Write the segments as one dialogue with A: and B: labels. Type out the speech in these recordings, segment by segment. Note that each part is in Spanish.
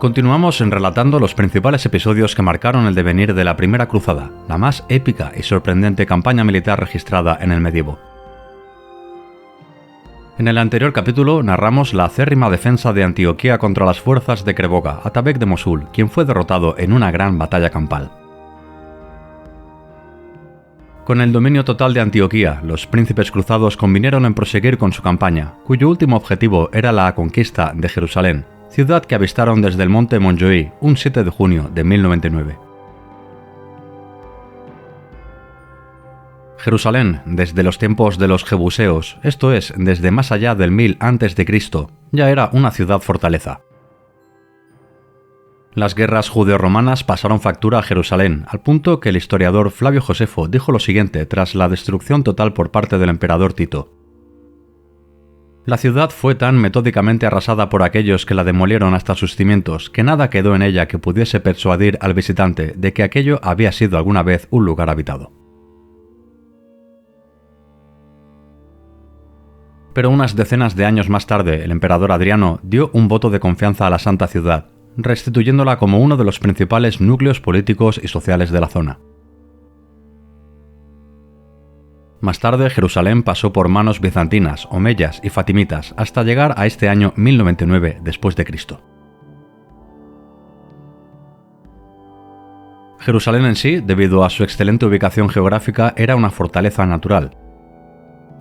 A: Continuamos relatando los principales episodios que marcaron el devenir de la Primera Cruzada, la más épica y sorprendente campaña militar registrada en el medievo. En el anterior capítulo narramos la acérrima defensa de Antioquía contra las fuerzas de Creboga, Atabek de Mosul, quien fue derrotado en una gran batalla campal. Con el dominio total de Antioquía, los príncipes cruzados convinieron en proseguir con su campaña, cuyo último objetivo era la conquista de Jerusalén, ciudad que avistaron desde el monte Montjuïc un 7 de junio de 1099. Jerusalén, desde los tiempos de los jebuseos, esto es, desde más allá del 1000 a.C., ya era una ciudad fortaleza. Las guerras judeo-romanas pasaron factura a Jerusalén, al punto que el historiador Flavio Josefo dijo lo siguiente tras la destrucción total por parte del emperador Tito. La ciudad fue tan metódicamente arrasada por aquellos que la demolieron hasta sus cimientos que nada quedó en ella que pudiese persuadir al visitante de que aquello había sido alguna vez un lugar habitado. Pero unas decenas de años más tarde, el emperador Adriano dio un voto de confianza a la Santa Ciudad, restituyéndola como uno de los principales núcleos políticos y sociales de la zona. Más tarde, Jerusalén pasó por manos bizantinas, omeyas y fatimitas hasta llegar a este año 1099 después de Cristo. Jerusalén en sí, debido a su excelente ubicación geográfica, era una fortaleza natural.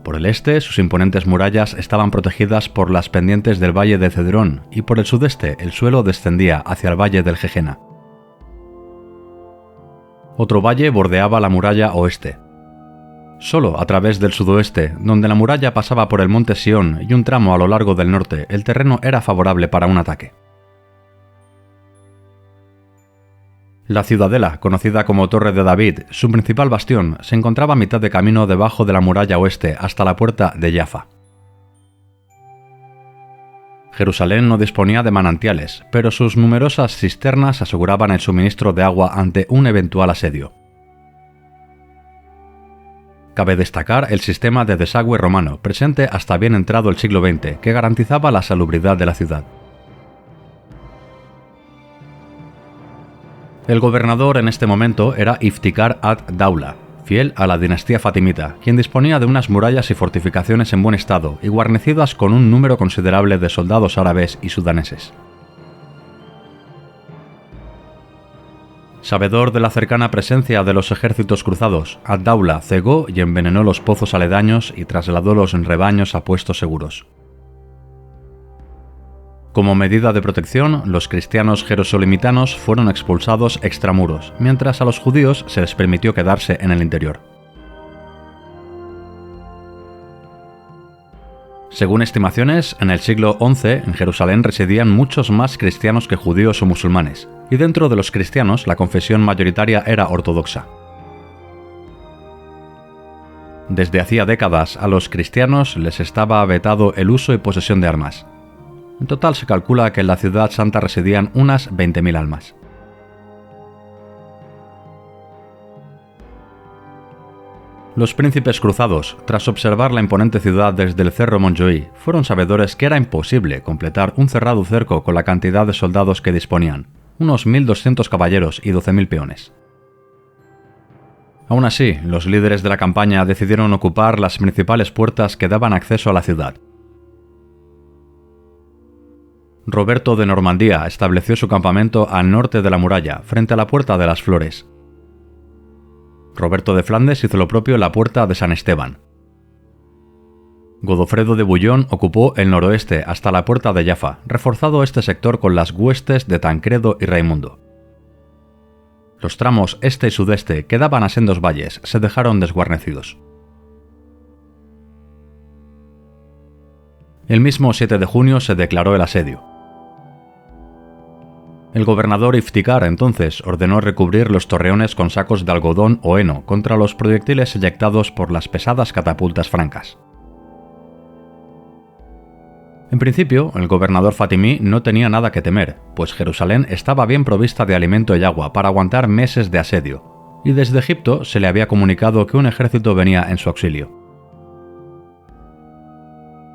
A: Por el este, sus imponentes murallas estaban protegidas por las pendientes del valle de Cedrón y por el sudeste el suelo descendía hacia el valle del Jejena. Otro valle bordeaba la muralla oeste. Solo a través del sudoeste, donde la muralla pasaba por el monte Sión y un tramo a lo largo del norte, el terreno era favorable para un ataque. La ciudadela, conocida como Torre de David, su principal bastión, se encontraba a mitad de camino debajo de la muralla oeste hasta la puerta de Jaffa. Jerusalén no disponía de manantiales, pero sus numerosas cisternas aseguraban el suministro de agua ante un eventual asedio. Cabe destacar el sistema de desagüe romano, presente hasta bien entrado el siglo XX, que garantizaba la salubridad de la ciudad. El gobernador en este momento era Iftikhar ad-Dawla, fiel a la dinastía fatimita, quien disponía de unas murallas y fortificaciones en buen estado y guarnecidas con un número considerable de soldados árabes y sudaneses. Sabedor de la cercana presencia de los ejércitos cruzados, ad-Dawla cegó y envenenó los pozos aledaños y trasladó los rebaños a puestos seguros. Como medida de protección, los cristianos jerosolimitanos fueron expulsados extramuros, mientras a los judíos se les permitió quedarse en el interior. Según estimaciones, en el siglo XI en Jerusalén residían muchos más cristianos que judíos o musulmanes, y dentro de los cristianos la confesión mayoritaria era ortodoxa. Desde hacía décadas a los cristianos les estaba vetado el uso y posesión de armas. En total se calcula que en la ciudad santa residían unas 20.000 almas. Los príncipes cruzados, tras observar la imponente ciudad desde el cerro Montjuïc, fueron sabedores que era imposible completar un cerrado cerco con la cantidad de soldados que disponían, unos 1.200 caballeros y 12.000 peones. Aún así, los líderes de la campaña decidieron ocupar las principales puertas que daban acceso a la ciudad. Roberto de Normandía estableció su campamento al norte de la muralla, frente a la Puerta de las Flores. Roberto de Flandes hizo lo propio en la Puerta de San Esteban. Godofredo de Bouillon ocupó el noroeste hasta la Puerta de Jaffa, reforzado este sector con las huestes de Tancredo y Raimundo. Los tramos este y sudeste que daban a sendos valles se dejaron desguarnecidos. El mismo 7 de junio se declaró el asedio. El gobernador Iftikhar entonces ordenó recubrir los torreones con sacos de algodón o heno contra los proyectiles eyectados por las pesadas catapultas francas. En principio, el gobernador fatimí no tenía nada que temer, pues Jerusalén estaba bien provista de alimento y agua para aguantar meses de asedio, y desde Egipto se le había comunicado que un ejército venía en su auxilio.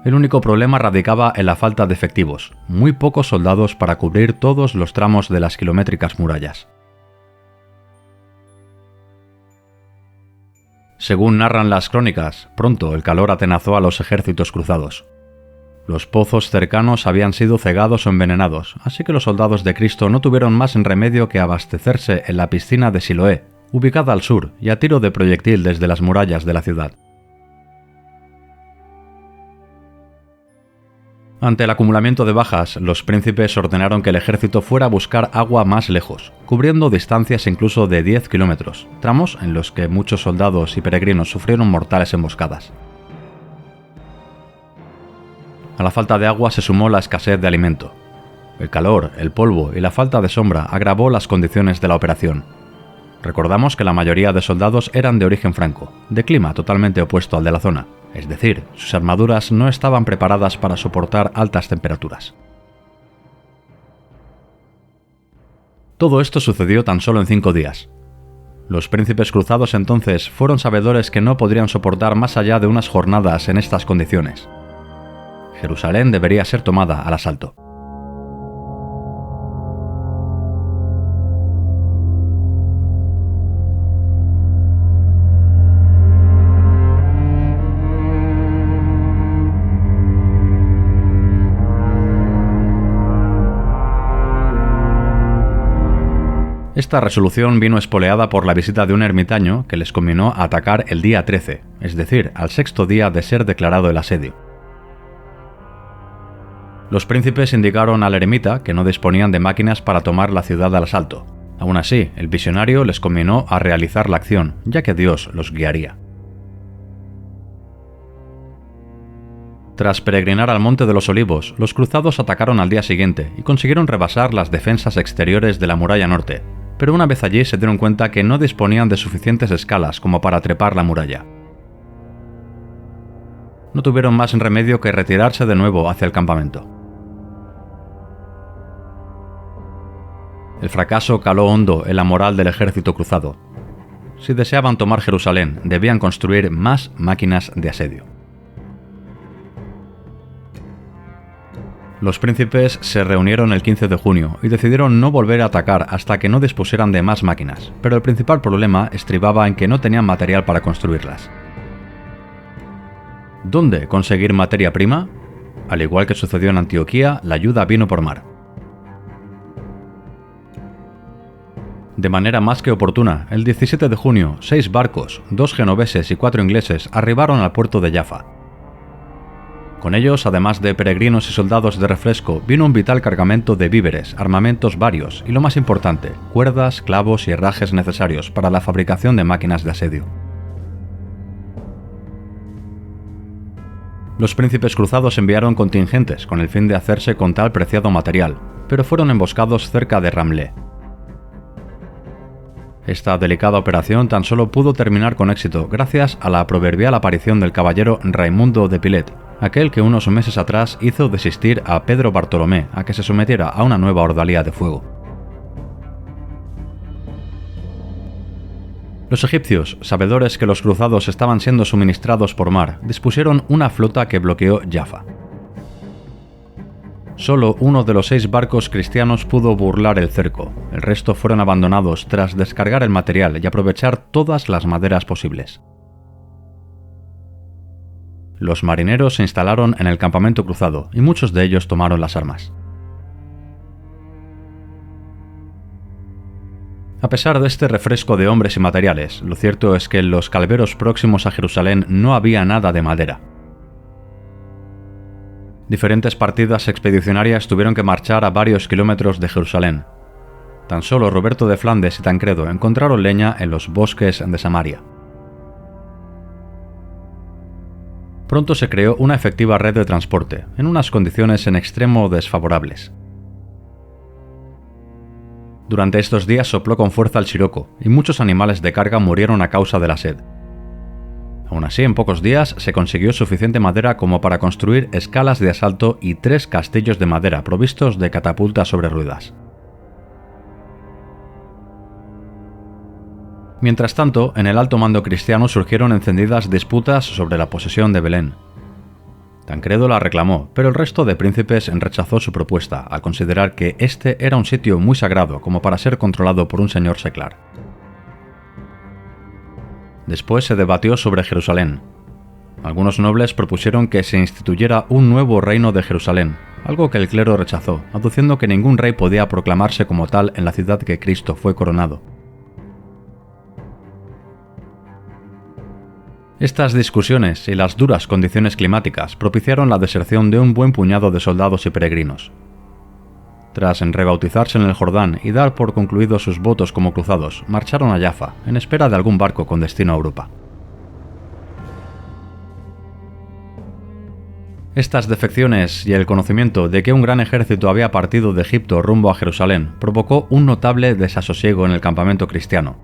A: El único problema radicaba en la falta de efectivos, muy pocos soldados para cubrir todos los tramos de las kilométricas murallas. Según narran las crónicas, pronto el calor atenazó a los ejércitos cruzados. Los pozos cercanos habían sido cegados o envenenados, así que los soldados de Cristo no tuvieron más remedio que abastecerse en la piscina de Siloé, ubicada al sur y a tiro de proyectil desde las murallas de la ciudad. Ante el acumulamiento de bajas, los príncipes ordenaron que el ejército fuera a buscar agua más lejos, cubriendo distancias incluso de 10 kilómetros, tramos en los que muchos soldados y peregrinos sufrieron mortales emboscadas. A la falta de agua se sumó la escasez de alimento. El calor, el polvo y la falta de sombra agravó las condiciones de la operación. Recordamos que la mayoría de soldados eran de origen franco, de clima totalmente opuesto al de la zona, es decir, sus armaduras no estaban preparadas para soportar altas temperaturas. Todo esto sucedió tan solo en 5 días. Los príncipes cruzados entonces fueron sabedores que no podrían soportar más allá de unas jornadas en estas condiciones. Jerusalén debería ser tomada al asalto. Esta resolución vino espoleada por la visita de un ermitaño que les conminó a atacar el día 13, es decir, al 6º día de ser declarado el asedio. Los príncipes indicaron al eremita que no disponían de máquinas para tomar la ciudad al asalto. Aún así, el visionario les conminó a realizar la acción, ya que Dios los guiaría. Tras peregrinar al Monte de los Olivos, los cruzados atacaron al día siguiente y consiguieron rebasar las defensas exteriores de la muralla norte, pero una vez allí se dieron cuenta que no disponían de suficientes escalas como para trepar la muralla. No tuvieron más remedio que retirarse de nuevo hacia el campamento. El fracaso caló hondo en la moral del ejército cruzado. Si deseaban tomar Jerusalén, debían construir más máquinas de asedio. Los príncipes se reunieron el 15 de junio y decidieron no volver a atacar hasta que no dispusieran de más máquinas, pero el principal problema estribaba en que no tenían material para construirlas. ¿Dónde conseguir materia prima? Al igual que sucedió en Antioquía, la ayuda vino por mar. De manera más que oportuna, el 17 de junio, 6 barcos, 2 genoveses y 4 ingleses, arribaron al puerto de Jaffa. Con ellos, además de peregrinos y soldados de refresco, vino un vital cargamento de víveres, armamentos varios y, lo más importante, cuerdas, clavos y herrajes necesarios para la fabricación de máquinas de asedio. Los príncipes cruzados enviaron contingentes con el fin de hacerse con tal preciado material, pero fueron emboscados cerca de Ramleh. Esta delicada operación tan solo pudo terminar con éxito gracias a la proverbial aparición del caballero Raimundo de Pilet, aquel que unos meses atrás hizo desistir a Pedro Bartolomé a que se sometiera a una nueva ordalía de fuego. Los egipcios, sabedores que los cruzados estaban siendo suministrados por mar, dispusieron una flota que bloqueó Jaffa. Solo uno de los 6 barcos cristianos pudo burlar el cerco, el resto fueron abandonados tras descargar el material y aprovechar todas las maderas posibles. Los marineros se instalaron en el campamento cruzado y muchos de ellos tomaron las armas. A pesar de este refresco de hombres y materiales, lo cierto es que en los calveros próximos a Jerusalén no había nada de madera. Diferentes partidas expedicionarias tuvieron que marchar a varios kilómetros de Jerusalén. Tan solo Roberto de Flandes y Tancredo encontraron leña en los bosques de Samaria. Pronto se creó una efectiva red de transporte, en unas condiciones en extremo desfavorables. Durante estos días sopló con fuerza el siroco, y muchos animales de carga murieron a causa de la sed. Aún así, en pocos días se consiguió suficiente madera como para construir escalas de asalto y 3 castillos de madera provistos de catapultas sobre ruedas. Mientras tanto, en el alto mando cristiano surgieron encendidas disputas sobre la posesión de Belén. Tancredo la reclamó, pero el resto de príncipes rechazó su propuesta, al considerar que este era un sitio muy sagrado como para ser controlado por un señor seglar. Después se debatió sobre Jerusalén. Algunos nobles propusieron que se instituyera un nuevo reino de Jerusalén, algo que el clero rechazó, aduciendo que ningún rey podía proclamarse como tal en la ciudad que Cristo fue coronado. Estas discusiones y las duras condiciones climáticas propiciaron la deserción de un buen puñado de soldados y peregrinos. Tras rebautizarse en el Jordán y dar por concluidos sus votos como cruzados, marcharon a Jaffa, en espera de algún barco con destino a Europa. Estas defecciones y el conocimiento de que un gran ejército había partido de Egipto rumbo a Jerusalén provocó un notable desasosiego en el campamento cristiano.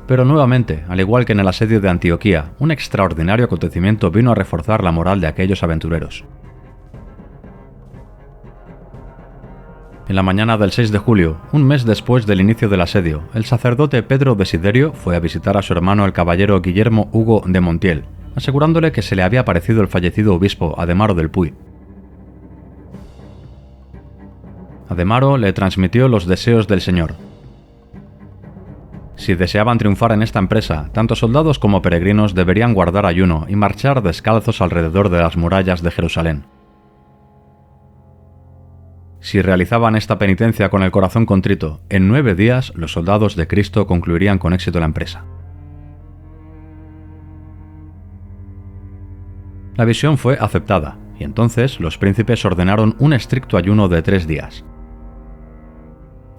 A: Pero nuevamente, al igual que en el asedio de Antioquía, un extraordinario acontecimiento vino a reforzar la moral de aquellos aventureros. En la mañana del 6 de julio, un mes después del inicio del asedio, el sacerdote Pedro Desiderio fue a visitar a su hermano el caballero Guillermo Hugo de Montiel, asegurándole que se le había aparecido el fallecido obispo Ademaro del Puy. Ademaro le transmitió los deseos del Señor. Si deseaban triunfar en esta empresa, tanto soldados como peregrinos deberían guardar ayuno y marchar descalzos alrededor de las murallas de Jerusalén. Si realizaban esta penitencia con el corazón contrito, en 9 días los soldados de Cristo concluirían con éxito la empresa. La visión fue aceptada, y entonces los príncipes ordenaron un estricto ayuno de 3 días.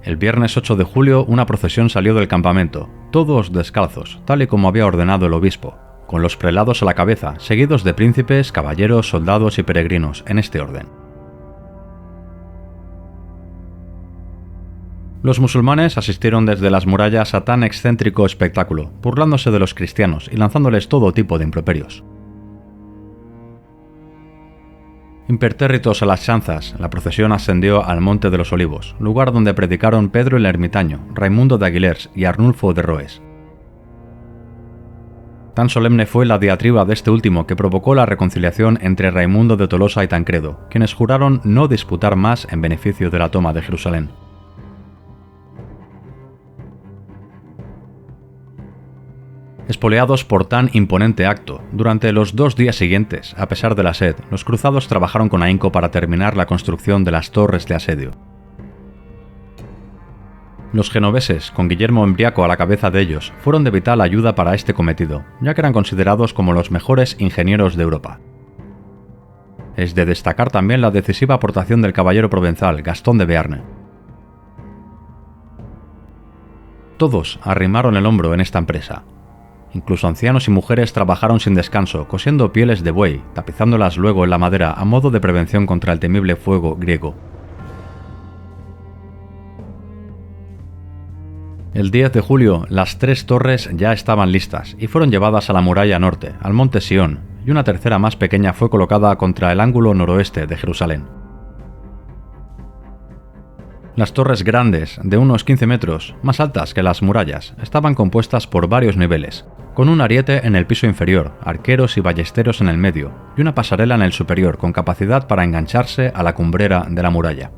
A: El viernes 8 de julio una procesión salió del campamento, todos descalzos, tal y como había ordenado el obispo, con los prelados a la cabeza, seguidos de príncipes, caballeros, soldados y peregrinos, en este orden. Los musulmanes asistieron desde las murallas a tan excéntrico espectáculo, burlándose de los cristianos y lanzándoles todo tipo de improperios. Impertérritos a las chanzas, la procesión ascendió al Monte de los Olivos, lugar donde predicaron Pedro el Ermitaño, Raimundo de Aguilers y Arnulfo de Roes. Tan solemne fue la diatriba de este último que provocó la reconciliación entre Raimundo de Tolosa y Tancredo, quienes juraron no disputar más en beneficio de la toma de Jerusalén. Espoleados por tan imponente acto, durante los 2 días siguientes, a pesar de la sed, los cruzados trabajaron con ahínco para terminar la construcción de las torres de asedio. Los genoveses, con Guillermo Embriaco a la cabeza de ellos, fueron de vital ayuda para este cometido, ya que eran considerados como los mejores ingenieros de Europa. Es de destacar también la decisiva aportación del caballero provenzal, Gastón de Bearne. Todos arrimaron el hombro en esta empresa. Incluso ancianos y mujeres trabajaron sin descanso, cosiendo pieles de buey, tapizándolas luego en la madera a modo de prevención contra el temible fuego griego. El 10 de julio, las 3 torres ya estaban listas y fueron llevadas a la muralla norte, al monte Sión, y una tercera más pequeña fue colocada contra el ángulo noroeste de Jerusalén. Las torres grandes, de unos 15 metros, más altas que las murallas, estaban compuestas por varios niveles, con un ariete en el piso inferior, arqueros y ballesteros en el medio, y una pasarela en el superior con capacidad para engancharse a la cumbrera de la muralla.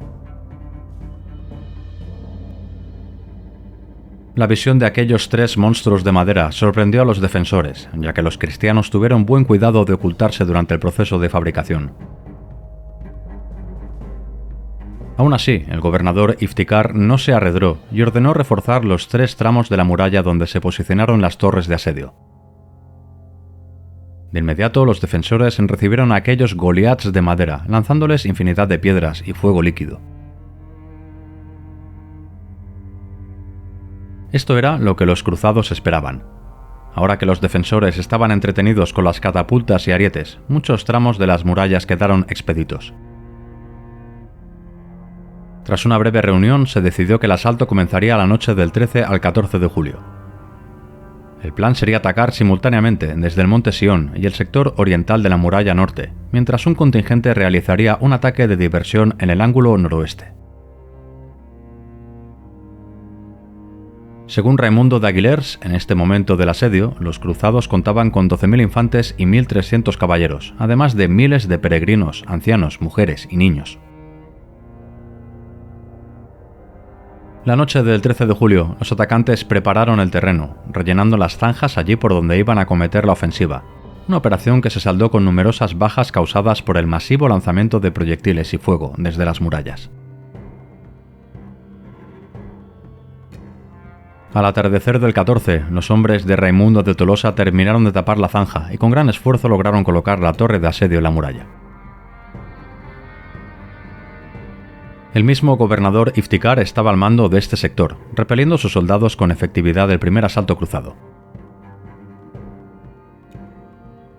A: La visión de aquellos 3 monstruos de madera sorprendió a los defensores, ya que los cristianos tuvieron buen cuidado de ocultarse durante el proceso de fabricación. Aún así, el gobernador Iftikhar no se arredró y ordenó reforzar los 3 tramos de la muralla donde se posicionaron las torres de asedio. De inmediato, los defensores recibieron a aquellos Goliaths de madera, lanzándoles infinidad de piedras y fuego líquido. Esto era lo que los cruzados esperaban. Ahora que los defensores estaban entretenidos con las catapultas y arietes, muchos tramos de las murallas quedaron expeditos. Tras una breve reunión, se decidió que el asalto comenzaría la noche del 13 al 14 de julio. El plan sería atacar simultáneamente desde el monte Sión y el sector oriental de la muralla norte, mientras un contingente realizaría un ataque de diversión en el ángulo noroeste. Según Raimundo de Aguilers, en este momento del asedio, los cruzados contaban con 12.000 infantes y 1.300 caballeros, además de miles de peregrinos, ancianos, mujeres y niños. La noche del 13 de julio, los atacantes prepararon el terreno, rellenando las zanjas allí por donde iban a cometer la ofensiva, una operación que se saldó con numerosas bajas causadas por el masivo lanzamiento de proyectiles y fuego desde las murallas. Al atardecer del 14, los hombres de Raimundo de Tolosa terminaron de tapar la zanja y con gran esfuerzo lograron colocar la torre de asedio en la muralla. El mismo gobernador Iftikhar estaba al mando de este sector, repeliendo a sus soldados con efectividad el primer asalto cruzado.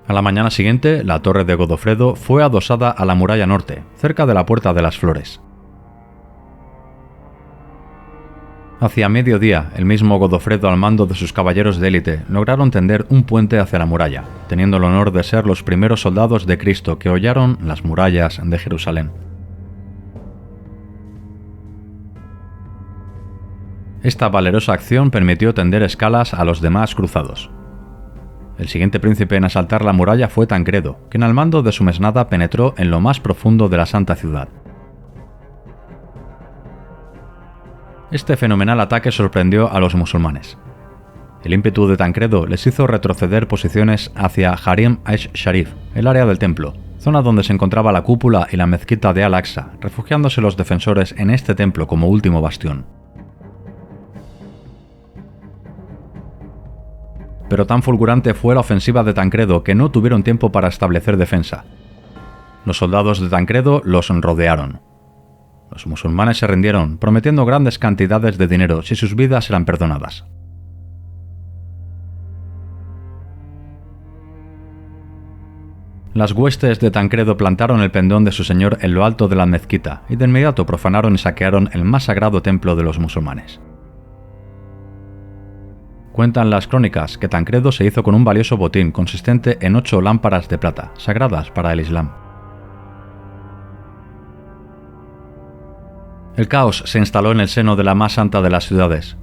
A: A la mañana siguiente, la torre de Godofredo fue adosada a la muralla norte, cerca de la Puerta de las Flores. Hacia mediodía, el mismo Godofredo al mando de sus caballeros de élite lograron tender un puente hacia la muralla, teniendo el honor de ser los primeros soldados de Cristo que hollaron las murallas de Jerusalén. Esta valerosa acción permitió tender escalas a los demás cruzados. El siguiente príncipe en asaltar la muralla fue Tancredo, quien al mando de su mesnada penetró en lo más profundo de la santa ciudad. Este fenomenal ataque sorprendió a los musulmanes. El ímpetu de Tancredo les hizo retroceder posiciones hacia Harim Ash-Sharif, el área del templo, zona donde se encontraba la cúpula y la mezquita de Al-Aqsa, refugiándose los defensores en este templo como último bastión. Pero tan fulgurante fue la ofensiva de Tancredo que no tuvieron tiempo para establecer defensa. Los soldados de Tancredo los rodearon. Los musulmanes se rindieron, prometiendo grandes cantidades de dinero si sus vidas eran perdonadas. Las huestes de Tancredo plantaron el pendón de su señor en lo alto de la mezquita y de inmediato profanaron y saquearon el más sagrado templo de los musulmanes. Cuentan las crónicas que Tancredo se hizo con un valioso botín consistente en 8 lámparas de plata, sagradas para el Islam. El caos se instaló en el seno de la más santa de las ciudades.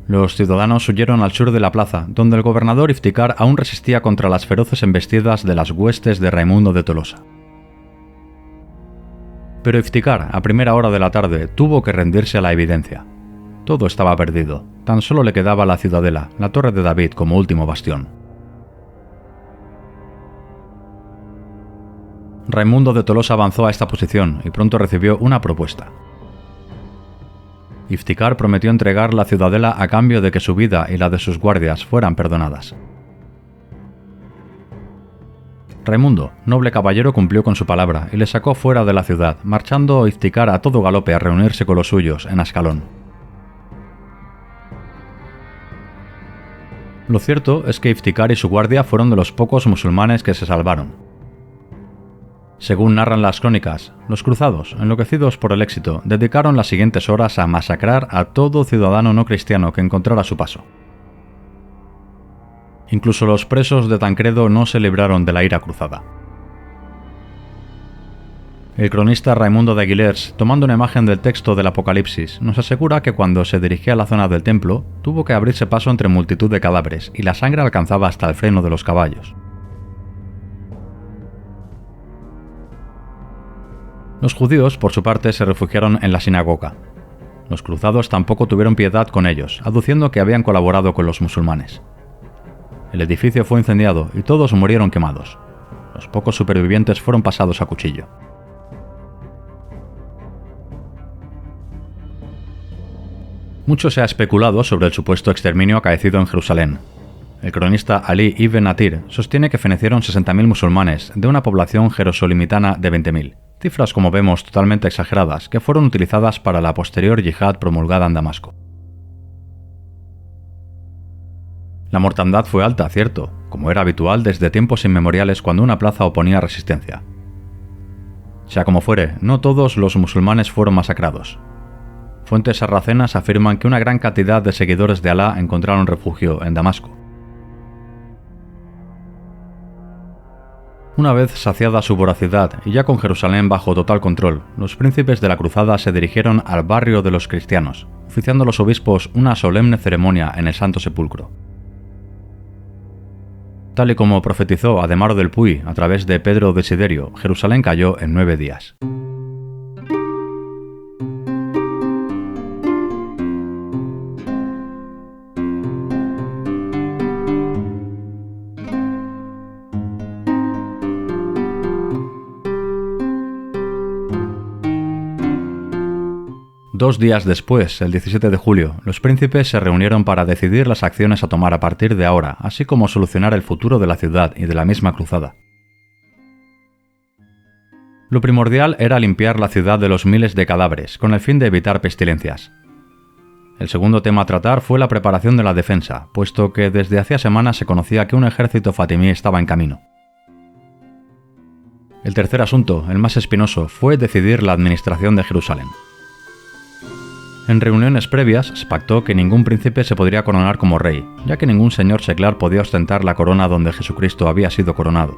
A: Los ciudadanos huyeron al sur de la plaza, donde el gobernador Iftikhar aún resistía contra las feroces embestidas de las huestes de Raimundo de Tolosa. Pero Iftikhar, a primera hora de la tarde, tuvo que rendirse a la evidencia. Todo estaba perdido, tan solo le quedaba la ciudadela, la Torre de David como último bastión. Raimundo de Tolosa avanzó a esta posición y pronto recibió una propuesta. Iftikhar prometió entregar la ciudadela a cambio de que su vida y la de sus guardias fueran perdonadas. Raimundo, noble caballero, cumplió con su palabra y le sacó fuera de la ciudad, marchando Iftikhar a todo galope a reunirse con los suyos en Ascalón. Lo cierto es que Iftikhar y su guardia fueron de los pocos musulmanes que se salvaron. Según narran las crónicas, los cruzados, enloquecidos por el éxito, dedicaron las siguientes horas a masacrar a todo ciudadano no cristiano que encontrara a su paso. Incluso los presos de Tancredo no se libraron de la ira cruzada. El cronista Raimundo de Aguilers, tomando una imagen del texto del Apocalipsis, nos asegura que cuando se dirigía a la zona del templo, tuvo que abrirse paso entre multitud de cadáveres y la sangre alcanzaba hasta el freno de los caballos. Los judíos, por su parte, se refugiaron en la sinagoga. Los cruzados tampoco tuvieron piedad con ellos, aduciendo que habían colaborado con los musulmanes. El edificio fue incendiado y todos murieron quemados. Los pocos supervivientes fueron pasados a cuchillo. Mucho se ha especulado sobre el supuesto exterminio acaecido en Jerusalén. El cronista Ali ibn Atir sostiene que fenecieron 60.000 musulmanes de una población jerosolimitana de 20.000, cifras como vemos totalmente exageradas que fueron utilizadas para la posterior yihad promulgada en Damasco. La mortandad fue alta, cierto, como era habitual desde tiempos inmemoriales cuando una plaza oponía resistencia. Sea como fuere, no todos los musulmanes fueron masacrados. Fuentes sarracenas afirman que una gran cantidad de seguidores de Alá encontraron refugio en Damasco. Una vez saciada su voracidad y ya con Jerusalén bajo total control, los príncipes de la cruzada se dirigieron al barrio de los cristianos, oficiando los obispos una solemne ceremonia en el Santo Sepulcro. Tal y como profetizó Ademaro del Puy a través de Pedro Desiderio, Jerusalén cayó en 9 días. Dos días después, el 17 de julio, los príncipes se reunieron para decidir las acciones a tomar a partir de ahora, así como solucionar el futuro de la ciudad y de la misma cruzada. Lo primordial era limpiar la ciudad de los miles de cadáveres, con el fin de evitar pestilencias. El segundo tema a tratar fue la preparación de la defensa, puesto que desde hacía semanas se conocía que un ejército fatimí estaba en camino. El tercer asunto, el más espinoso, fue decidir la administración de Jerusalén. En reuniones previas se pactó que ningún príncipe se podría coronar como rey, ya que ningún señor seglar podía ostentar la corona donde Jesucristo había sido coronado.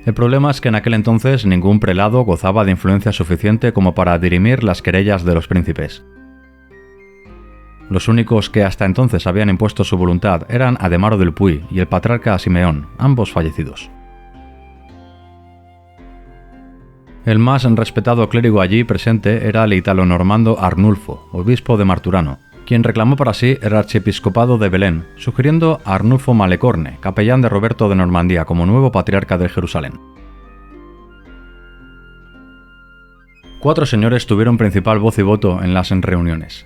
A: El problema es que en aquel entonces ningún prelado gozaba de influencia suficiente como para dirimir las querellas de los príncipes. Los únicos que hasta entonces habían impuesto su voluntad eran Ademaro del Puy y el patriarca Simeón, ambos fallecidos. El más respetado clérigo allí presente era el italo-normando Arnulfo, obispo de Marturano, quien reclamó para sí el archiepiscopado de Belén, sugiriendo a Arnulfo Malecorne, capellán de Roberto de Normandía, como nuevo patriarca de Jerusalén. 4 señores tuvieron principal voz y voto en las reuniones.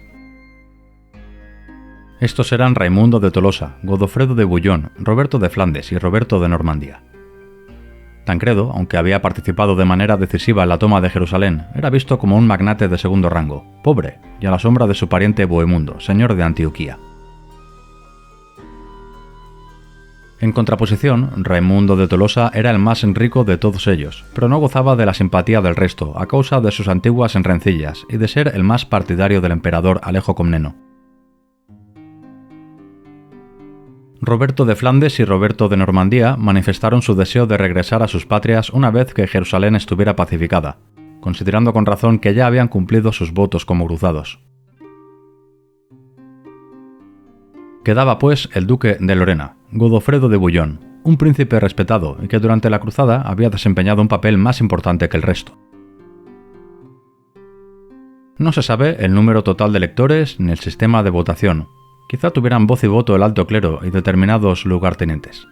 A: Estos eran Raimundo de Tolosa, Godofredo de Bouillon, Roberto de Flandes y Roberto de Normandía. Tancredo, aunque había participado de manera decisiva en la toma de Jerusalén, era visto como un magnate de segundo rango, pobre y a la sombra de su pariente Bohemundo, señor de Antioquía. En contraposición, Raimundo de Tolosa era el más rico de todos ellos, pero no gozaba de la simpatía del resto a causa de sus antiguas rencillas y de ser el más partidario del emperador Alejo Comneno. Roberto de Flandes y Roberto de Normandía manifestaron su deseo de regresar a sus patrias una vez que Jerusalén estuviera pacificada, considerando con razón que ya habían cumplido sus votos como cruzados. Quedaba pues el duque de Lorena, Godofredo de Bouillon, un príncipe respetado y que durante la cruzada había desempeñado un papel más importante que el resto. No se sabe el número total de electores ni el sistema de votación. Quizá tuvieran voz y voto el alto clero y determinados lugartenientes.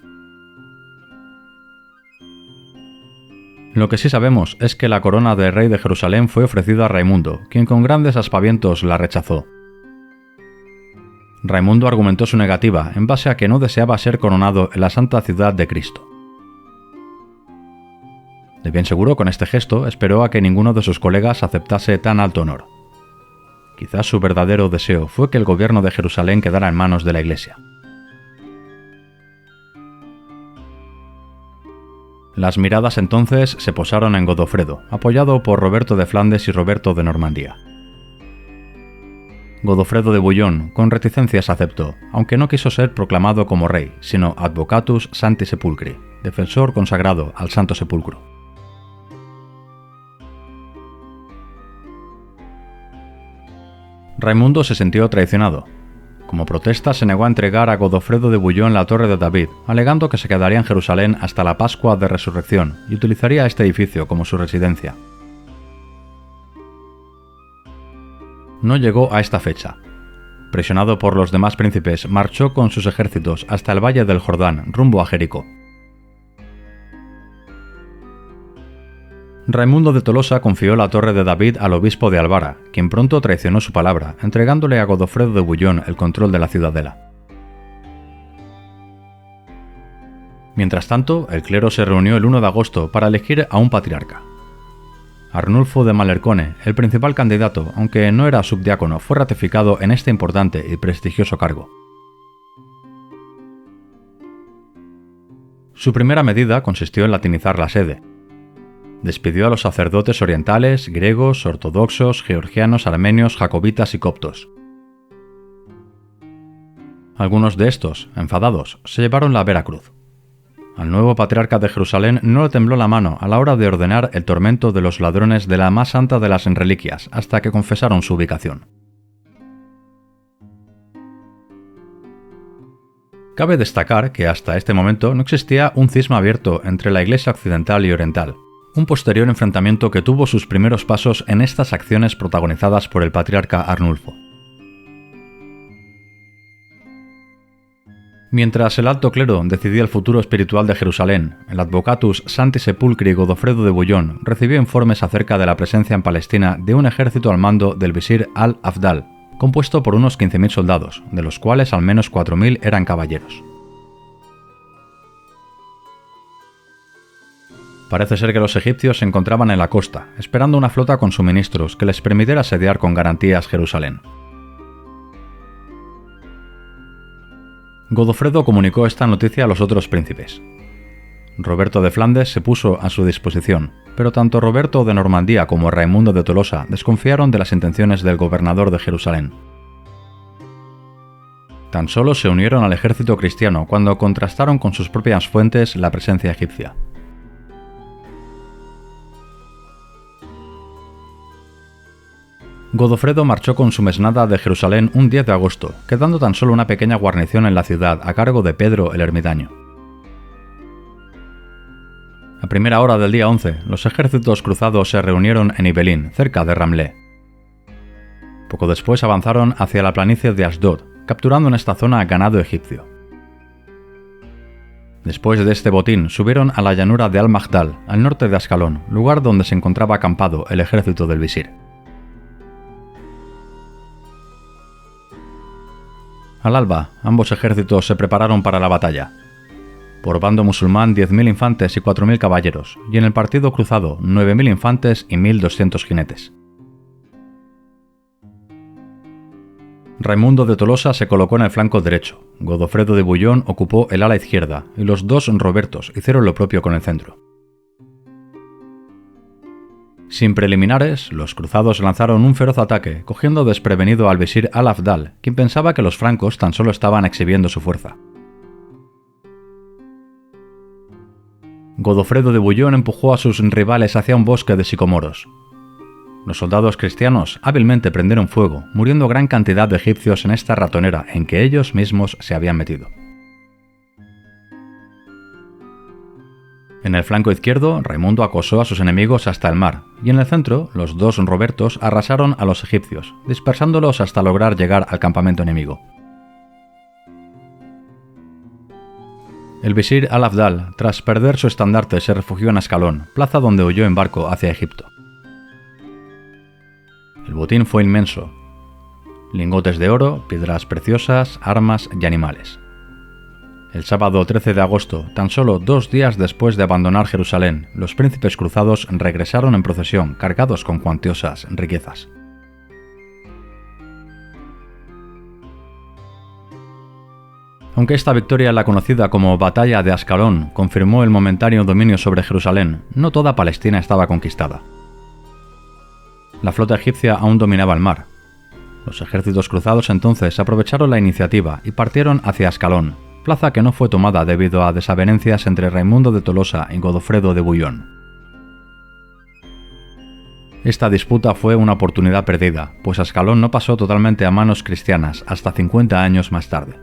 A: Lo que sí sabemos es que la corona de rey de Jerusalén fue ofrecida a Raimundo, quien con grandes aspavientos la rechazó. Raimundo argumentó su negativa en base a que no deseaba ser coronado en la santa ciudad de Cristo. De bien seguro, con este gesto esperó a que ninguno de sus colegas aceptase tan alto honor. Quizás su verdadero deseo fue que el gobierno de Jerusalén quedara en manos de la Iglesia. Las miradas entonces se posaron en Godofredo, apoyado por Roberto de Flandes y Roberto de Normandía. Godofredo de Bouillon, con reticencias aceptó, aunque no quiso ser proclamado como rey, sino Advocatus Sancti Sepulcri, defensor consagrado al Santo Sepulcro. Raimundo se sintió traicionado. Como protesta, se negó a entregar a Godofredo de Bouillon la Torre de David, alegando que se quedaría en Jerusalén hasta la Pascua de Resurrección y utilizaría este edificio como su residencia. No llegó a esta fecha. Presionado por los demás príncipes, marchó con sus ejércitos hasta el valle del Jordán, rumbo a Jericó. Raimundo de Tolosa confió la Torre de David al obispo de Alvara, quien pronto traicionó su palabra, entregándole a Godofredo de Bouillon el control de la ciudadela. Mientras tanto, el clero se reunió el 1 de agosto para elegir a un patriarca. Arnulfo de Malecorne, el principal candidato, aunque no era subdiácono, fue ratificado en este importante y prestigioso cargo. Su primera medida consistió en latinizar la sede. Despidió a los sacerdotes orientales, griegos, ortodoxos, georgianos, armenios, jacobitas y coptos. Algunos de estos, enfadados, se llevaron la Vera Cruz. Al nuevo patriarca de Jerusalén no le tembló la mano a la hora de ordenar el tormento de los ladrones de la más santa de las reliquias, hasta que confesaron su ubicación. Cabe destacar que hasta este momento no existía un cisma abierto entre la Iglesia occidental y oriental, un posterior enfrentamiento que tuvo sus primeros pasos en estas acciones protagonizadas por el patriarca Arnulfo. Mientras el alto clero decidía el futuro espiritual de Jerusalén, el Advocatus Sancti Sepulcri Godofredo de Bouillon recibió informes acerca de la presencia en Palestina de un ejército al mando del visir al-Afdal, compuesto por unos 15.000 soldados, de los cuales al menos 4.000 eran caballeros. Parece ser que los egipcios se encontraban en la costa, esperando una flota con suministros que les permitiera asediar con garantías Jerusalén. Godofredo comunicó esta noticia a los otros príncipes. Roberto de Flandes se puso a su disposición, pero tanto Roberto de Normandía como Raimundo de Tolosa desconfiaron de las intenciones del gobernador de Jerusalén. Tan solo se unieron al ejército cristiano cuando contrastaron con sus propias fuentes la presencia egipcia. Godofredo marchó con su mesnada de Jerusalén un 10 de agosto, quedando tan solo una pequeña guarnición en la ciudad a cargo de Pedro el Ermitaño. A primera hora del día 11, los ejércitos cruzados se reunieron en Ibelín, cerca de Ramleh. Poco después avanzaron hacia la planicie de Asdod, capturando en esta zona ganado egipcio. Después de este botín, subieron a la llanura de Al-Maghdal, al norte de Ascalón, lugar donde se encontraba acampado el ejército del visir. Al alba, ambos ejércitos se prepararon para la batalla. Por bando musulmán 10.000 infantes y 4.000 caballeros, y en el partido cruzado 9.000 infantes y 1.200 jinetes. Raimundo de Tolosa se colocó en el flanco derecho, Godofredo de Bouillon ocupó el ala izquierda, y los dos Robertos hicieron lo propio con el centro. Sin preliminares, los cruzados lanzaron un feroz ataque, cogiendo desprevenido al visir al-Afdal, quien pensaba que los francos tan solo estaban exhibiendo su fuerza. Godofredo de Bouillon empujó a sus rivales hacia un bosque de sicomoros. Los soldados cristianos hábilmente prendieron fuego, muriendo gran cantidad de egipcios en esta ratonera en que ellos mismos se habían metido. En el flanco izquierdo, Raimundo acosó a sus enemigos hasta el mar, y en el centro, los dos Robertos arrasaron a los egipcios, dispersándolos hasta lograr llegar al campamento enemigo. El visir al-Afdal, tras perder su estandarte, se refugió en Ascalón, plaza donde huyó en barco hacia Egipto. El botín fue inmenso: lingotes de oro, piedras preciosas, armas y animales. El sábado 13 de agosto, tan solo 2 días después de abandonar Jerusalén, los príncipes cruzados regresaron en procesión cargados con cuantiosas riquezas. Aunque esta victoria, la conocida como Batalla de Ascalón, confirmó el momentáneo dominio sobre Jerusalén, no toda Palestina estaba conquistada. La flota egipcia aún dominaba el mar. Los ejércitos cruzados entonces aprovecharon la iniciativa y partieron hacia Ascalón, plaza que no fue tomada debido a desavenencias entre Raimundo de Tolosa y Godofredo de Bouillon. Esta disputa fue una oportunidad perdida, pues Ascalón no pasó totalmente a manos cristianas hasta 50 años más tarde.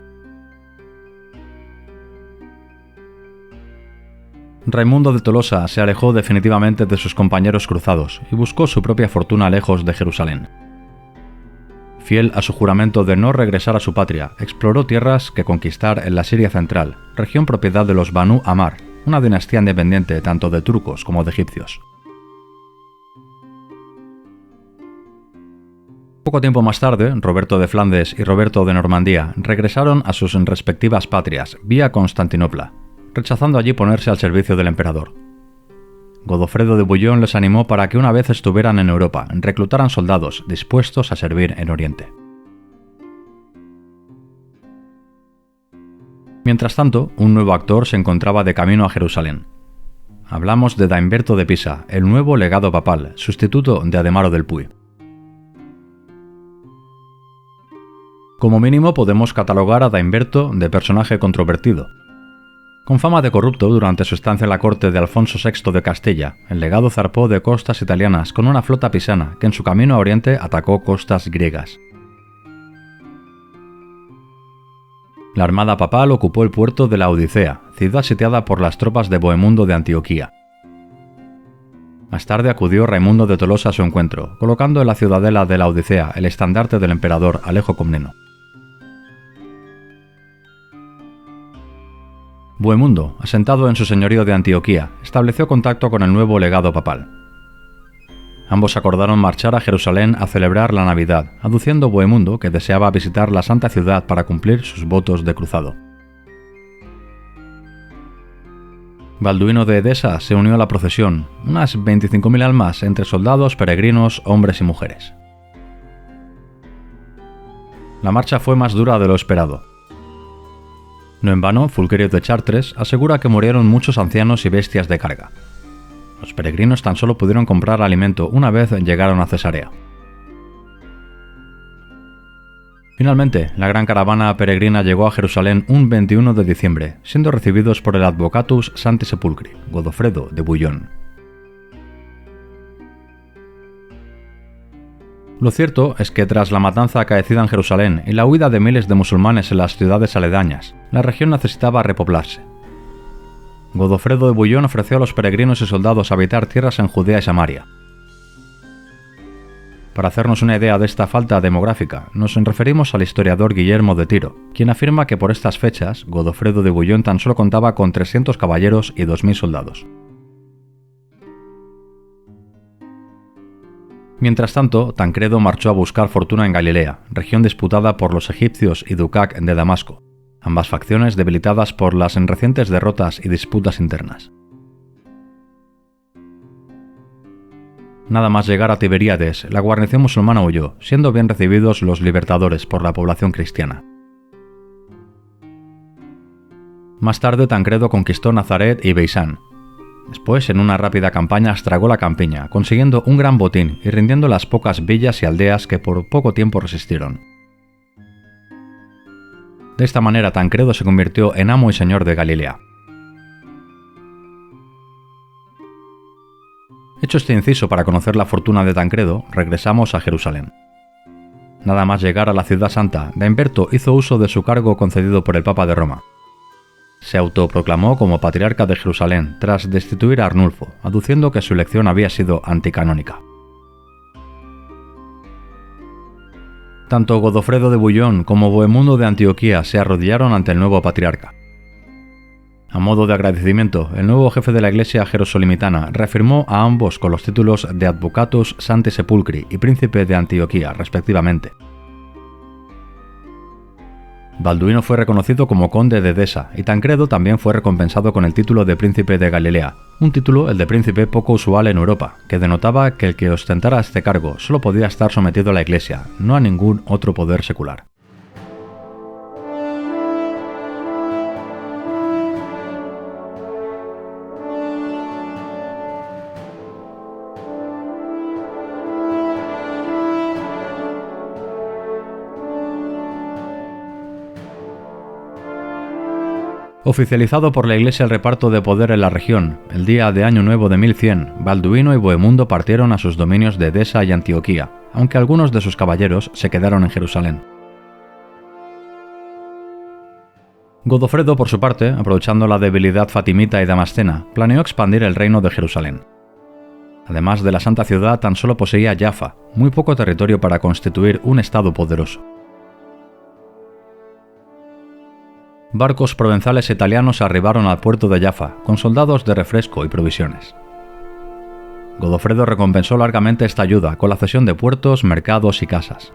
A: Raimundo de Tolosa se alejó definitivamente de sus compañeros cruzados y buscó su propia fortuna lejos de Jerusalén. Fiel a su juramento de no regresar a su patria, exploró tierras que conquistar en la Siria central, región propiedad de los Banu Amar, una dinastía independiente tanto de turcos como de egipcios. Poco tiempo más tarde, Roberto de Flandes y Roberto de Normandía regresaron a sus respectivas patrias vía Constantinopla, rechazando allí ponerse al servicio del emperador. Godofredo de Bouillon les animó para que una vez estuvieran en Europa, reclutaran soldados dispuestos a servir en Oriente. Mientras tanto, un nuevo actor se encontraba de camino a Jerusalén. Hablamos de Daimberto de Pisa, el nuevo legado papal, sustituto de Ademaro del Puy. Como mínimo podemos catalogar a Daimberto de personaje controvertido. Con fama de corrupto durante su estancia en la corte de Alfonso VI de Castilla, el legado zarpó de costas italianas con una flota pisana que en su camino a Oriente atacó costas griegas. La armada papal ocupó el puerto de la Odisea, ciudad sitiada por las tropas de Bohemundo de Antioquía. Más tarde acudió Raimundo de Tolosa a su encuentro, colocando en la ciudadela de la Odisea el estandarte del emperador Alejo Comneno. Bohemundo, asentado en su señorío de Antioquía, estableció contacto con el nuevo legado papal. Ambos acordaron marchar a Jerusalén a celebrar la Navidad, aduciendo Bohemundo que deseaba visitar la Santa Ciudad para cumplir sus votos de cruzado. Balduino de Edesa se unió a la procesión, unas 25.000 almas entre soldados, peregrinos, hombres y mujeres. La marcha fue más dura de lo esperado. No en vano, Fulquerio de Chartres asegura que murieron muchos ancianos y bestias de carga. Los peregrinos tan solo pudieron comprar alimento una vez llegaron a Cesarea. Finalmente, la gran caravana peregrina llegó a Jerusalén un 21 de diciembre, siendo recibidos por el Advocatus Sancti Sepulcri, Godofredo de Bouillon. Lo cierto es que tras la matanza acaecida en Jerusalén y la huida de miles de musulmanes en las ciudades aledañas, la región necesitaba repoblarse. Godofredo de Bouillon ofreció a los peregrinos y soldados habitar tierras en Judea y Samaria. Para hacernos una idea de esta falta demográfica, nos referimos al historiador Guillermo de Tiro, quien afirma que por estas fechas, Godofredo de Bouillon tan solo contaba con 300 caballeros y 2.000 soldados. Mientras tanto, Tancredo marchó a buscar fortuna en Galilea, región disputada por los egipcios y Ducac de Damasco, ambas facciones debilitadas por las recientes derrotas y disputas internas. Nada más llegar a Tiberíades, la guarnición musulmana huyó, siendo bien recibidos los libertadores por la población cristiana. Más tarde Tancredo conquistó Nazaret y Beisán. Después, en una rápida campaña, estragó la campiña, consiguiendo un gran botín y rindiendo las pocas villas y aldeas que por poco tiempo resistieron. De esta manera Tancredo se convirtió en amo y señor de Galilea. Hecho este inciso para conocer la fortuna de Tancredo, regresamos a Jerusalén. Nada más llegar a la ciudad santa, Daimberto hizo uso de su cargo concedido por el Papa de Roma. Se autoproclamó como patriarca de Jerusalén tras destituir a Arnulfo, aduciendo que su elección había sido anticanónica. Tanto Godofredo de Bouillon como Bohemundo de Antioquía se arrodillaron ante el nuevo patriarca. A modo de agradecimiento, el nuevo jefe de la Iglesia jerosolimitana reafirmó a ambos con los títulos de Advocatus Sancti Sepulcri y Príncipe de Antioquía, respectivamente. Balduino fue reconocido como conde de Edesa y Tancredo también fue recompensado con el título de Príncipe de Galilea, un título, el de príncipe, poco usual en Europa, que denotaba que el que ostentara este cargo solo podía estar sometido a la Iglesia, no a ningún otro poder secular. Oficializado por la Iglesia el reparto de poder en la región, el día de Año Nuevo de 1100, Balduino y Bohemundo partieron a sus dominios de Edesa y Antioquía, aunque algunos de sus caballeros se quedaron en Jerusalén. Godofredo, por su parte, aprovechando la debilidad fatimita y damascena, planeó expandir el reino de Jerusalén. Además de la Santa Ciudad, tan solo poseía Jaffa, muy poco territorio para constituir un estado poderoso. Barcos provenzales italianos arribaron al puerto de Jaffa, con soldados de refresco y provisiones. Godofredo recompensó largamente esta ayuda con la cesión de puertos, mercados y casas.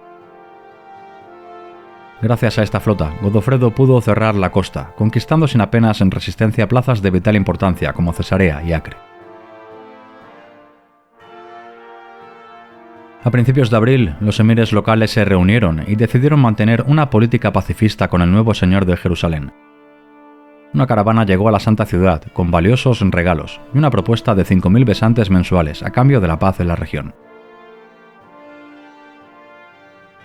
A: Gracias a esta flota, Godofredo pudo cerrar la costa, conquistando sin apenas en resistencia plazas de vital importancia como Cesarea y Acre. A principios de abril, los emires locales se reunieron y decidieron mantener una política pacifista con el nuevo señor de Jerusalén. Una caravana llegó a la Santa Ciudad con valiosos regalos y una propuesta de 5.000 besantes mensuales a cambio de la paz en la región.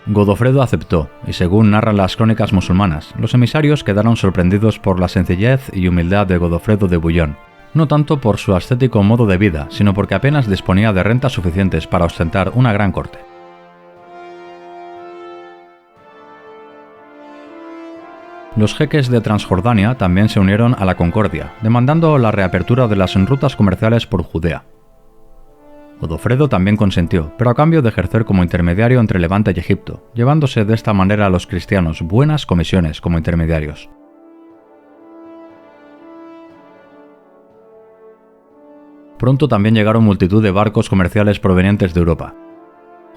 A: Godofredo aceptó, y según narran las crónicas musulmanas, los emisarios quedaron sorprendidos por la sencillez y humildad de Godofredo de Bouillon, no tanto por su ascético modo de vida, sino porque apenas disponía de rentas suficientes para ostentar una gran corte. Los jeques de Transjordania también se unieron a la concordia, demandando la reapertura de las rutas comerciales por Judea. Godofredo también consentió, pero a cambio de ejercer como intermediario entre Levante y Egipto, llevándose de esta manera a los cristianos buenas comisiones como intermediarios. Pronto también llegaron multitud de barcos comerciales provenientes de Europa.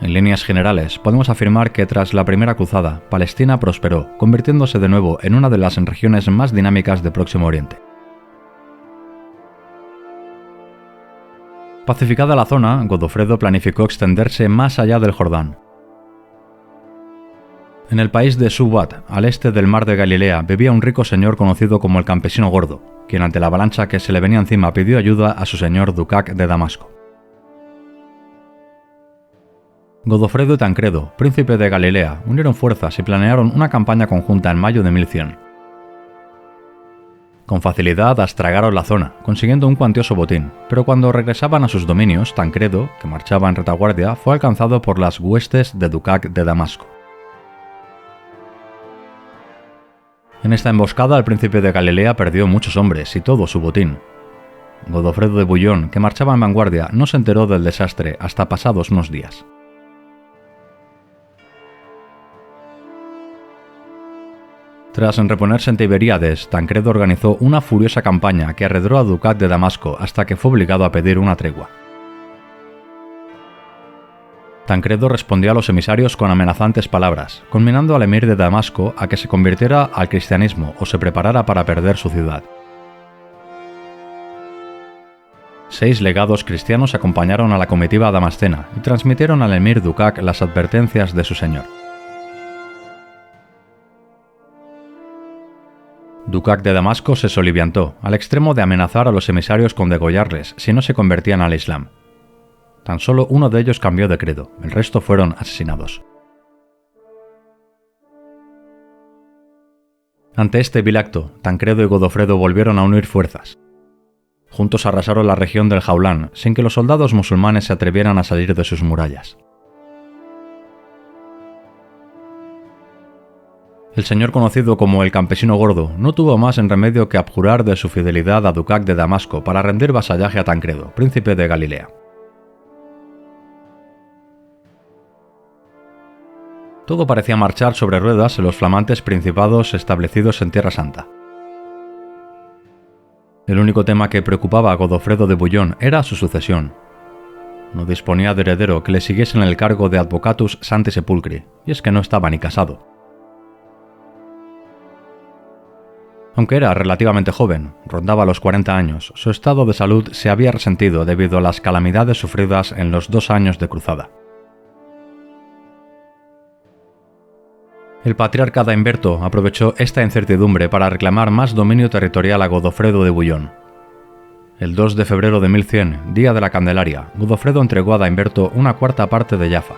A: En líneas generales, podemos afirmar que tras la Primera Cruzada, Palestina prosperó, convirtiéndose de nuevo en una de las regiones más dinámicas de Próximo Oriente. Pacificada la zona, Godofredo planificó extenderse más allá del Jordán. En el país de Subat, al este del mar de Galilea, vivía un rico señor conocido como el Campesino Gordo, quien ante la avalancha que se le venía encima pidió ayuda a su señor Ducac de Damasco. Godofredo y Tancredo, príncipe de Galilea, unieron fuerzas y planearon una campaña conjunta en mayo de 1100. Con facilidad astragaron la zona, consiguiendo un cuantioso botín, pero cuando regresaban a sus dominios, Tancredo, que marchaba en retaguardia, fue alcanzado por las huestes de Ducac de Damasco. En esta emboscada el príncipe de Galilea perdió muchos hombres y todo su botín. Godofredo de Bouillon, que marchaba en vanguardia, no se enteró del desastre hasta pasados unos días. Tras reponerse en Tiberíades, Tancredo organizó una furiosa campaña que arredró a Ducac de Damasco hasta que fue obligado a pedir una tregua. Tancredo respondió a los emisarios con amenazantes palabras, conminando al emir de Damasco a que se convirtiera al cristianismo o se preparara para perder su ciudad. 6 legados cristianos acompañaron a la comitiva damascena y transmitieron al emir Ducac las advertencias de su señor. Ducac de Damasco se soliviantó, al extremo de amenazar a los emisarios con degollarles si no se convertían al Islam. Tan solo uno de ellos cambió de credo, el resto fueron asesinados. Ante este vil acto, Tancredo y Godofredo volvieron a unir fuerzas. Juntos arrasaron la región del Jaulán, sin que los soldados musulmanes se atrevieran a salir de sus murallas. El señor conocido como el Campesino Gordo no tuvo más en remedio que abjurar de su fidelidad a Ducac de Damasco para rendir vasallaje a Tancredo, príncipe de Galilea. Todo parecía marchar sobre ruedas en los flamantes principados establecidos en Tierra Santa. El único tema que preocupaba a Godofredo de Bouillon era su sucesión. No disponía de heredero que le siguiese en el cargo de Advocatus Sancti Sepulcri, y es que no estaba ni casado. Aunque era relativamente joven, rondaba los 40 años, su estado de salud se había resentido debido a las calamidades sufridas en los 2 años de cruzada. El patriarca Daimberto aprovechó esta incertidumbre para reclamar más dominio territorial a Godofredo de Bouillon. El 2 de febrero de 1100, día de la Candelaria, Godofredo entregó a Daimberto una cuarta parte de Jaffa.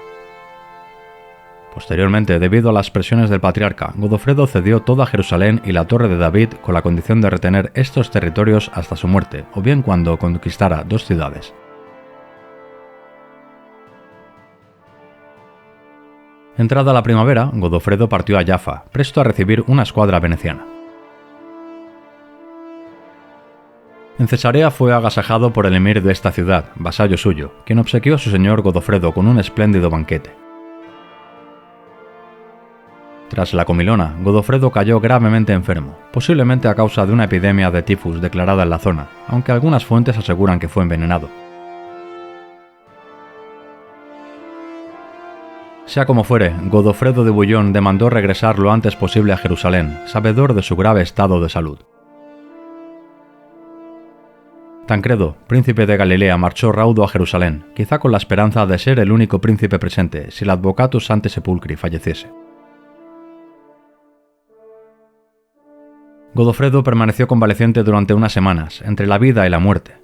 A: Posteriormente, debido a las presiones del patriarca, Godofredo cedió toda Jerusalén y la Torre de David con la condición de retener estos territorios hasta su muerte, o bien cuando conquistara 2 ciudades. Entrada la primavera, Godofredo partió a Jaffa, presto a recibir una escuadra veneciana. En Cesarea fue agasajado por el emir de esta ciudad, vasallo suyo, quien obsequió a su señor Godofredo con un espléndido banquete. Tras la comilona, Godofredo cayó gravemente enfermo, posiblemente a causa de una epidemia de tifus declarada en la zona, aunque algunas fuentes aseguran que fue envenenado. Sea como fuere, Godofredo de Bouillon demandó regresar lo antes posible a Jerusalén, sabedor de su grave estado de salud. Tancredo, príncipe de Galilea, marchó raudo a Jerusalén, quizá con la esperanza de ser el único príncipe presente si el Advocatus Sancti Sepulcri falleciese. Godofredo permaneció convaleciente durante unas semanas, entre la vida y la muerte.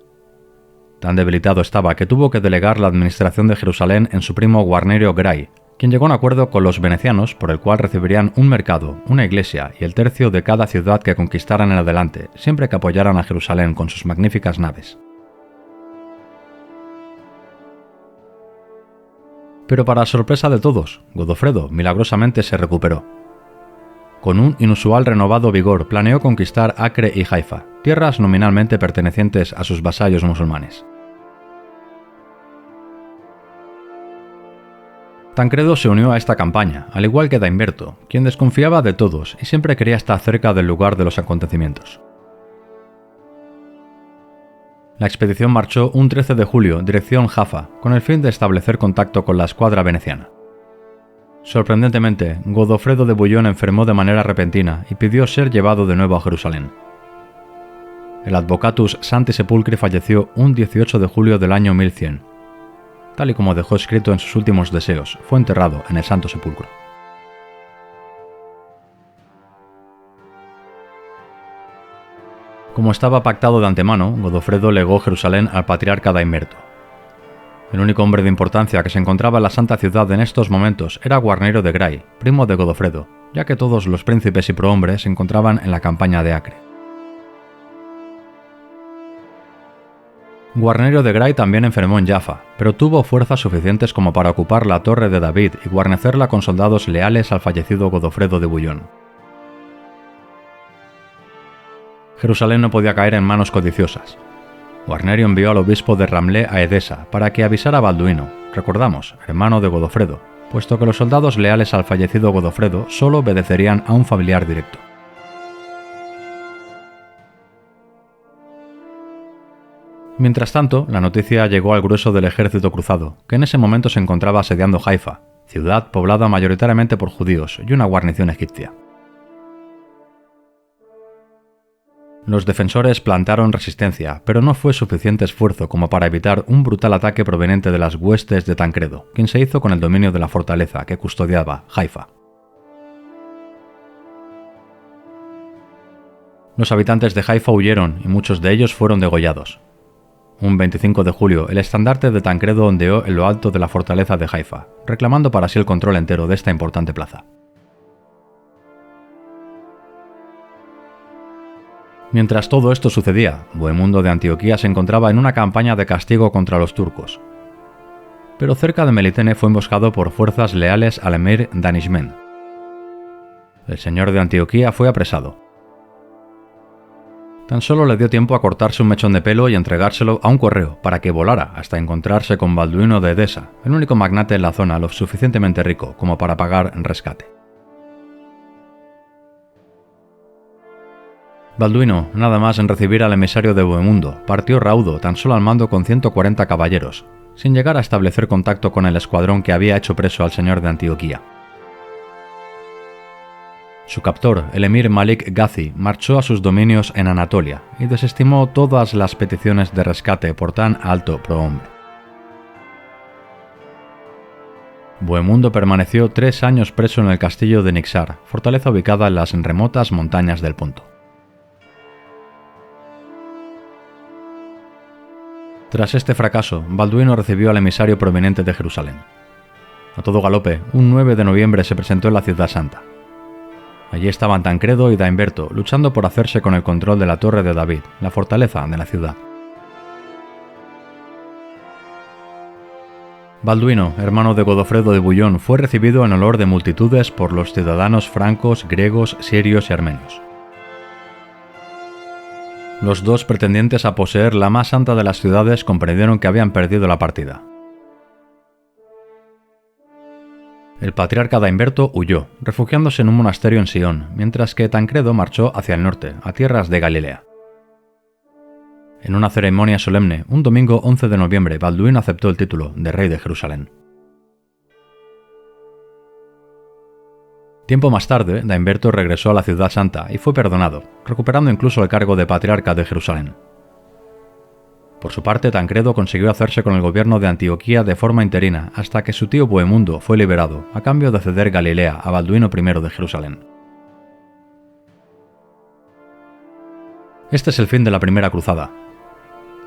A: Tan debilitado estaba que tuvo que delegar la administración de Jerusalén en su primo Guarnerio Gray, quien llegó a un acuerdo con los venecianos por el cual recibirían un mercado, una iglesia y el tercio de cada ciudad que conquistaran en adelante, siempre que apoyaran a Jerusalén con sus magníficas naves. Pero para sorpresa de todos, Godofredo milagrosamente se recuperó. Con un inusual renovado vigor planeó conquistar Acre y Haifa, tierras nominalmente pertenecientes a sus vasallos musulmanes. Tancredo se unió a esta campaña, al igual que Daimberto, quien desconfiaba de todos y siempre quería estar cerca del lugar de los acontecimientos. La expedición marchó un 13 de julio dirección Jaffa, con el fin de establecer contacto con la escuadra veneciana. Sorprendentemente, Godofredo de Bouillon enfermó de manera repentina y pidió ser llevado de nuevo a Jerusalén. El Advocatus Sancti Sepulcri falleció un 18 de julio del año 1100. Tal y como dejó escrito en sus últimos deseos, fue enterrado en el Santo Sepulcro. Como estaba pactado de antemano, Godofredo legó Jerusalén al patriarca Daimberto. El único hombre de importancia que se encontraba en la santa ciudad en estos momentos era Guarnero de Gray, primo de Godofredo, ya que todos los príncipes y prohombres se encontraban en la campaña de Acre. Guarnero de Gray también enfermó en Jaffa, pero tuvo fuerzas suficientes como para ocupar la Torre de David y guarnecerla con soldados leales al fallecido Godofredo de Bouillon. Jerusalén no podía caer en manos codiciosas. Guarnero envió al obispo de Ramleh a Edesa para que avisara a Balduino, recordamos, hermano de Godofredo, puesto que los soldados leales al fallecido Godofredo solo obedecerían a un familiar directo. Mientras tanto, la noticia llegó al grueso del ejército cruzado, que en ese momento se encontraba asediando Haifa, ciudad poblada mayoritariamente por judíos y una guarnición egipcia. Los defensores plantaron resistencia, pero no fue suficiente esfuerzo como para evitar un brutal ataque proveniente de las huestes de Tancredo, quien se hizo con el dominio de la fortaleza que custodiaba Haifa. Los habitantes de Haifa huyeron y muchos de ellos fueron degollados. Un 25 de julio, el estandarte de Tancredo ondeó en lo alto de la fortaleza de Haifa, reclamando para sí el control entero de esta importante plaza. Mientras todo esto sucedía, Bohemundo de Antioquía se encontraba en una campaña de castigo contra los turcos. Pero cerca de Melitene fue emboscado por fuerzas leales al emir Danishmend. El señor de Antioquía fue apresado. Tan solo le dio tiempo a cortarse un mechón de pelo y entregárselo a un correo para que volara hasta encontrarse con Balduino de Edesa, el único magnate en la zona lo suficientemente rico como para pagar rescate. Balduino, nada más en recibir al emisario de Bohemundo, partió raudo tan solo al mando con 140 caballeros, sin llegar a establecer contacto con el escuadrón que había hecho preso al señor de Antioquía. Su captor, el emir Malik Ghazi, marchó a sus dominios en Anatolia y desestimó todas las peticiones de rescate por tan alto prohombre. Bohemundo permaneció 3 años preso en el castillo de Nixar, fortaleza ubicada en las remotas montañas del Ponto. Tras este fracaso, Balduino recibió al emisario proveniente de Jerusalén. A todo galope, un 9 de noviembre se presentó en la Ciudad Santa. Allí estaban Tancredo y Daimberto luchando por hacerse con el control de la Torre de David, la fortaleza de la ciudad. Balduino, hermano de Godofredo de Bouillon, fue recibido en olor de multitudes por los ciudadanos francos, griegos, sirios y armenios. Los dos pretendientes a poseer la más santa de las ciudades comprendieron que habían perdido la partida. El patriarca Daimberto huyó, refugiándose en un monasterio en Sion, mientras que Tancredo marchó hacia el norte, a tierras de Galilea. En una ceremonia solemne, un domingo 11 de noviembre, Balduino aceptó el título de rey de Jerusalén. Tiempo más tarde, Daimberto regresó a la Ciudad Santa y fue perdonado, recuperando incluso el cargo de patriarca de Jerusalén. Por su parte, Tancredo consiguió hacerse con el gobierno de Antioquía de forma interina hasta que su tío Bohemundo fue liberado, a cambio de ceder Galilea a Balduino I de Jerusalén. Este es el fin de la Primera Cruzada.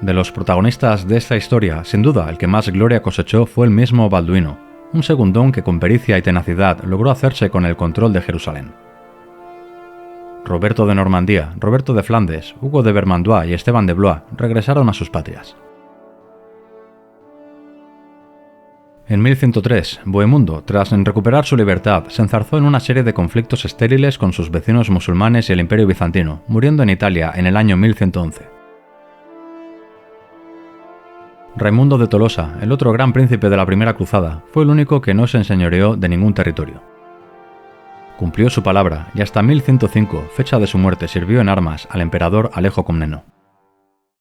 A: De los protagonistas de esta historia, sin duda el que más gloria cosechó fue el mismo Balduino, un segundón que con pericia y tenacidad logró hacerse con el control de Jerusalén. Roberto de Normandía, Roberto de Flandes, Hugo de Vermandois y Esteban de Blois regresaron a sus patrias. En 1103, Bohemundo, tras recuperar su libertad, se enzarzó en una serie de conflictos estériles con sus vecinos musulmanes y el Imperio bizantino, muriendo en Italia en el año 1111. Raimundo de Tolosa, el otro gran príncipe de la Primera Cruzada, fue el único que no se enseñoreó de ningún territorio. Cumplió su palabra y hasta 1105, fecha de su muerte, sirvió en armas al emperador Alejo Comneno.